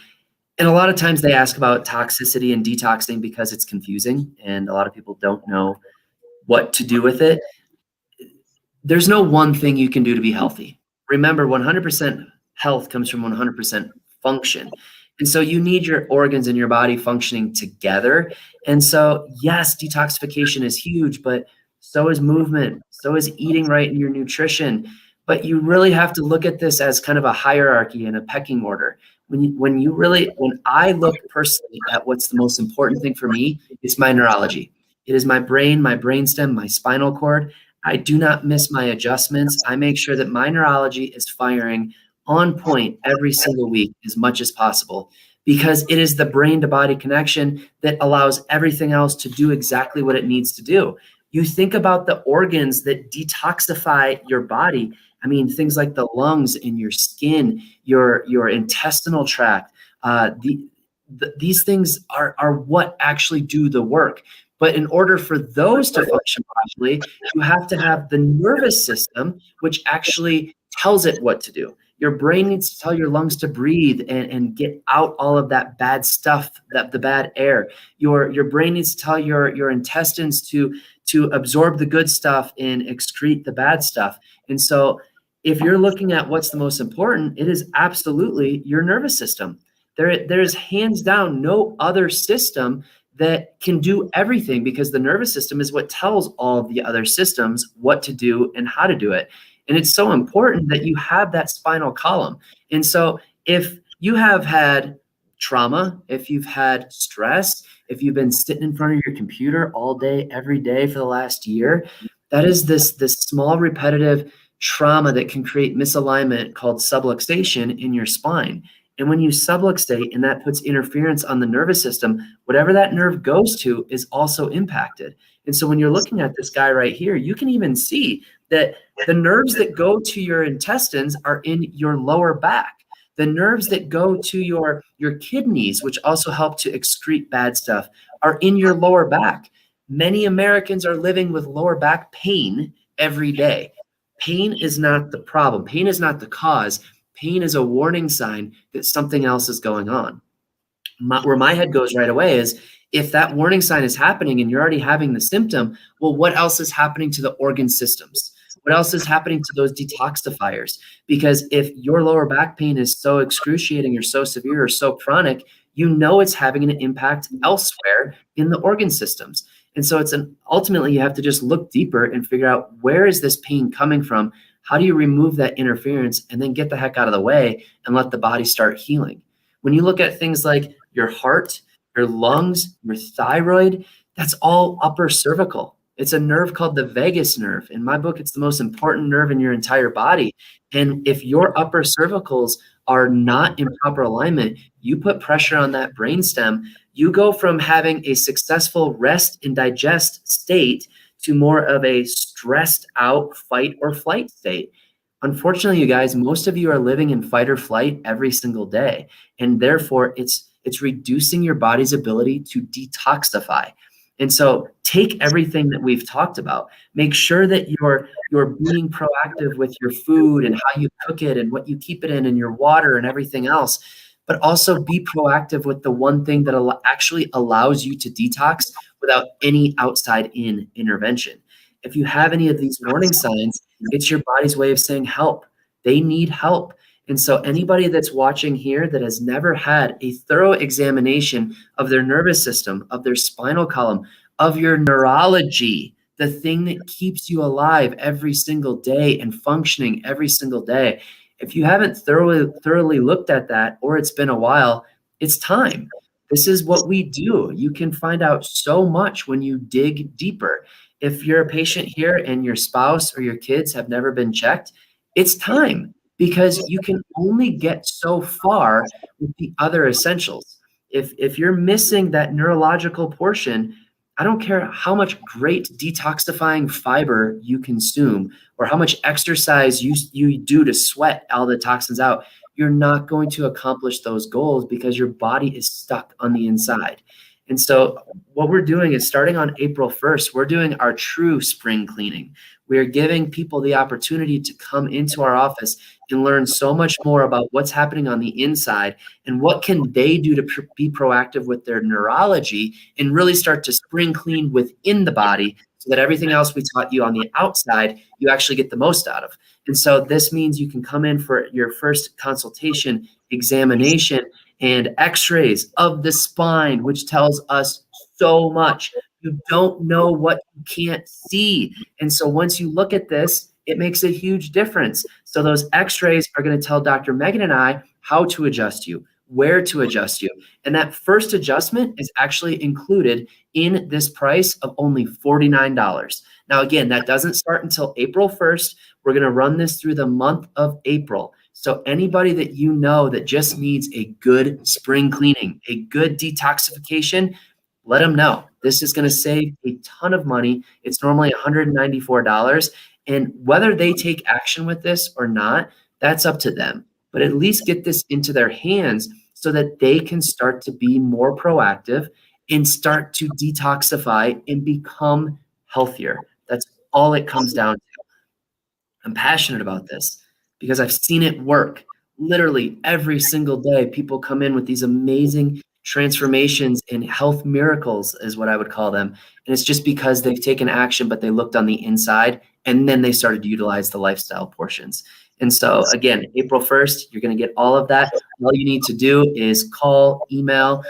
And a lot of times they ask about toxicity and detoxing because it's confusing and a lot of people don't know what to do with it. There's no one thing you can do to be healthy. Remember, 100% health comes from 100% function. And so you need your organs and your body functioning together. And so, yes, detoxification is huge, but so is movement, so is eating right in your nutrition. But you really have to look at this as kind of a hierarchy and a pecking order. When I look personally at what's the most important thing for me, it's my neurology. It is my brain, my brainstem, my spinal cord. I do not miss my adjustments. I make sure that my neurology is firing on point every single week as much as possible, because it is the brain to body connection that allows everything else to do exactly what it needs to do. You think about the organs that detoxify your body. I mean, things like the lungs and your skin, your intestinal tract. These things are what actually do the work. But in order for those to function properly, you have to have the nervous system, which actually tells it what to do. Your brain needs to tell your lungs to breathe and get out all of that bad stuff, the bad air. Your brain needs to tell your intestines to absorb the good stuff and excrete the bad stuff. And so if you're looking at what's the most important, it is absolutely your nervous system. There is hands down no other system that can do everything, because the nervous system is what tells all of the other systems what to do and how to do it. And it's so important that you have that spinal column. And so if you have had trauma, if you've had stress, if you've been sitting in front of your computer all day, every day for the last year, that is this small repetitive trauma that can create misalignment called subluxation in your spine. And when you subluxate and that puts interference on the nervous system, whatever that nerve goes to is also impacted. And so when you're looking at this guy right here, you can even see that the nerves that go to your intestines are in your lower back. The nerves that go to your kidneys, which also help to excrete bad stuff, are in your lower back. Many Americans are living with lower back pain every day. Pain is not the problem. Pain is not the cause. Pain is a warning sign that something else is going on. Where my head goes right away is, if that warning sign is happening and you're already having the symptom, well, what else is happening to the organ systems? What else is happening to those detoxifiers? Because if your lower back pain is so excruciating or so severe or so chronic, you know it's having an impact elsewhere in the organ systems. And so ultimately you have to just look deeper and figure out, where is this pain coming from? How do you remove that interference and then get the heck out of the way and let the body start healing? When you look at things like your heart, your lungs, your thyroid, that's all upper cervical. It's a nerve called the vagus nerve. In my book, it's the most important nerve in your entire body. And if your upper cervicals are not in proper alignment, you put pressure on that brainstem, you go from having a successful rest and digest state to more of a stressed out fight or flight state. Unfortunately, you guys, most of you are living in fight or flight every single day. And therefore, it's reducing your body's ability to detoxify. And so take everything that we've talked about. Make sure that you're being proactive with your food and how you cook it and what you keep it in and your water and everything else. But also be proactive with the one thing that actually allows you to detox without any outside-in intervention. If you have any of these warning signs, it's your body's way of saying help. They need help. And so anybody that's watching here that has never had a thorough examination of their nervous system, of their spinal column, of your neurology, the thing that keeps you alive every single day and functioning every single day, if you haven't thoroughly looked at that, or it's been a while, it's time. This is what we do. You can find out so much when you dig deeper. If you're a patient here and your spouse or your kids have never been checked, it's time, because you can only get so far with the other essentials. If you're missing that neurological portion, I don't care how much great detoxifying fiber you consume or how much exercise you do to sweat all the toxins out, you're not going to accomplish those goals because your body is stuck on the inside. And so what we're doing is, starting on April 1st, we're doing our true spring cleaning. We are giving people the opportunity to come into our office and learn so much more about what's happening on the inside and what can they do to be proactive with their neurology and really start to spring clean within the body, so that everything else we taught you on the outside, you actually get the most out of. And so this means you can come in for your first consultation, examination, and x-rays of the spine, which tells us so much. You don't know what you can't see. And so once you look at this, it makes a huge difference. So those x-rays are going to tell Dr. Megan and I how to adjust you, where to adjust you. And that first adjustment is actually included in this price of only $49. Now, again, that doesn't start until April 1st. We're going to run this through the month of April. So anybody that you know that just needs a good spring cleaning, a good detoxification, let them know. This is going to save a ton of money. It's normally $194. And whether they take action with this or not, that's up to them. But at least get this into their hands so that they can start to be more proactive and start to detoxify and become healthier. That's all it comes down to. I'm passionate about this because I've seen it work. Literally every single day, people come in with these amazing transformations and health miracles, is what I would call them. And it's just because they've taken action, but they looked on the inside and then they started to utilize the lifestyle portions. And so again, April 1st, you're going to get all of that. All you need to do is call, email,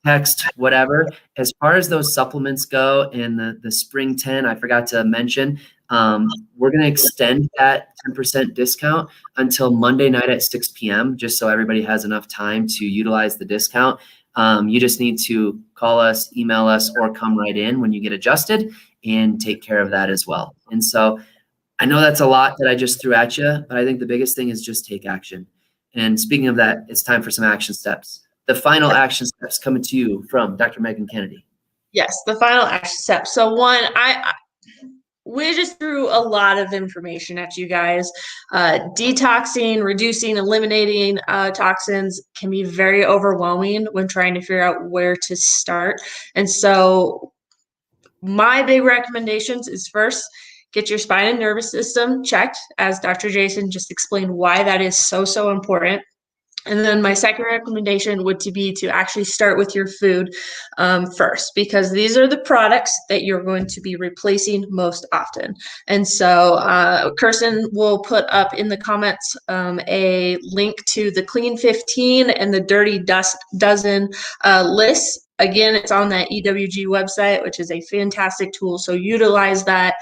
text, whatever. As far as those supplements go and the Spring 10, I forgot to mention, we're going to extend that 10% discount until Monday night at 6 p.m. just so everybody has enough time to utilize the discount. You just need to call us, email us, or come right in when you get adjusted and take care of that as well. And so I know that's a lot that I just threw at you, but I think the biggest thing is just take action. And speaking of that, it's time for some action steps. The final action steps coming to you from Dr. Megan Kennedy. Yes, the final action steps. So one we just threw a lot of information at you guys. Detoxing, reducing, eliminating toxins can be very overwhelming when trying to figure out where to start. And so my big recommendations is first, get your spine and nervous system checked, as Dr. Jason just explained why that is so important. And then my second recommendation would to be to actually start with your food first, because these are the products that you're going to be replacing most often. And so Kirsten will put up in the comments a link to the Clean 15 and the Dirty Dozen lists. Again, it's on that EWG website, which is a fantastic tool. So utilize that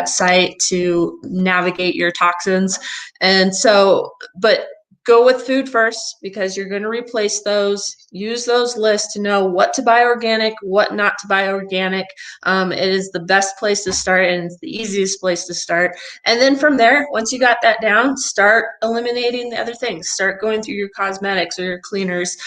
site to navigate your toxins. And so, but go with food first, because you're going to replace those. Use those lists to know what to buy organic, what not to buy organic. It is the best place to start, and it's the easiest place to start. And then from there, once you got that down, start eliminating the other things. Start going through your cosmetics or your cleaners.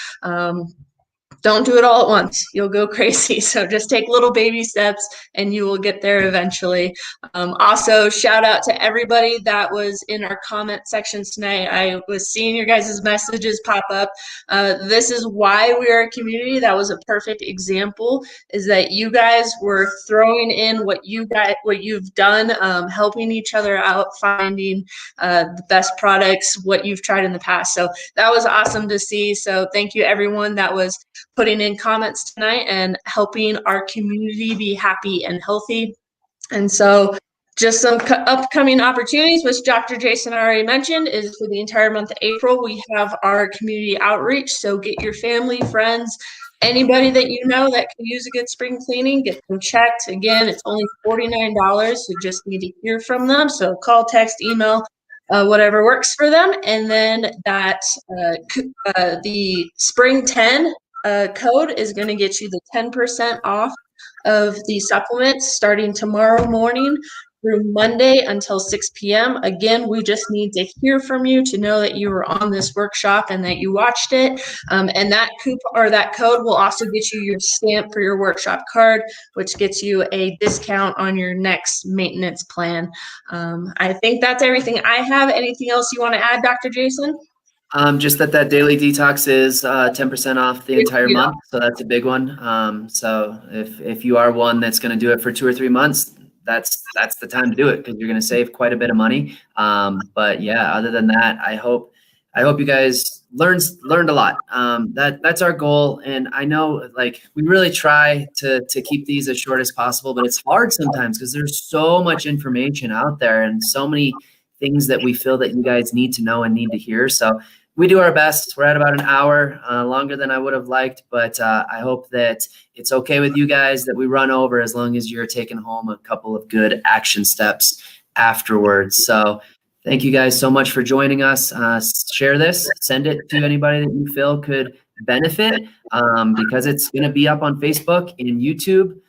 Don't do it all at once. You'll go crazy. So just take little baby steps and you will get there eventually. Also, shout out to everybody that was in our comment section tonight. I was seeing your guys' messages pop up. This is why we are a community. That was a perfect example, is that you guys were throwing in what you've done, helping each other out, finding the best products, what you've tried in the past. So that was awesome to see. So thank you everyone that was putting in comments tonight and helping our community be happy and healthy. And so just some upcoming opportunities, which Dr. Jason already mentioned, is for the entire month of April, we have our community outreach. So get your family, friends, anybody that you know that can use a good spring cleaning, get them checked. Again, it's only $49. You just need to hear from them. So call, text, email, whatever works for them. And then that the spring 10 code is going to get you the 10% off of the supplements starting tomorrow morning through Monday until 6 p.m. Again, we just need to hear from you to know that you were on this workshop and that you watched it. And that that code will also get you your stamp for your workshop card, which gets you a discount on your next maintenance plan. I think that's everything I have. Anything else you want to add, Dr. Jason? Just that daily detox is 10% off the entire month. So that's a big one. So if you are one that's going to do it for 2 or 3 months, that's the time to do it, because you're going to save quite a bit of money. But yeah, other than that, I hope you guys learned a lot. That's our goal. And I know, like, we really try to keep these as short as possible, but it's hard sometimes because there's so much information out there and so many things that we feel that you guys need to know and need to hear. So we do our best. We're at about an hour, longer than I would have liked, but I hope that it's okay with you guys that we run over, as long as you're taking home a couple of good action steps afterwards. So thank you guys so much for joining us. Share this, send it to anybody that you feel could benefit, because it's going to be up on Facebook and YouTube.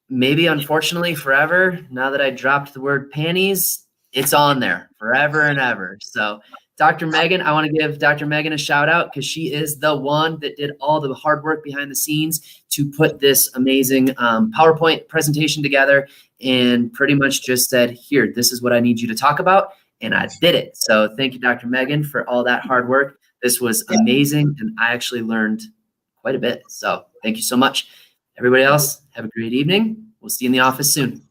Maybe, unfortunately, forever. Now that I dropped the word panties, it's on there forever and ever. So Dr. Megan, I want to give Dr. Megan a shout out, because she is the one that did all the hard work behind the scenes to put this amazing PowerPoint presentation together, and pretty much just said, here, this is what I need you to talk about. And I did it. So thank you, Dr. Megan, for all that hard work. This was amazing. And I actually learned quite a bit. So thank you so much. Everybody else, have a great evening. We'll see you in the office soon.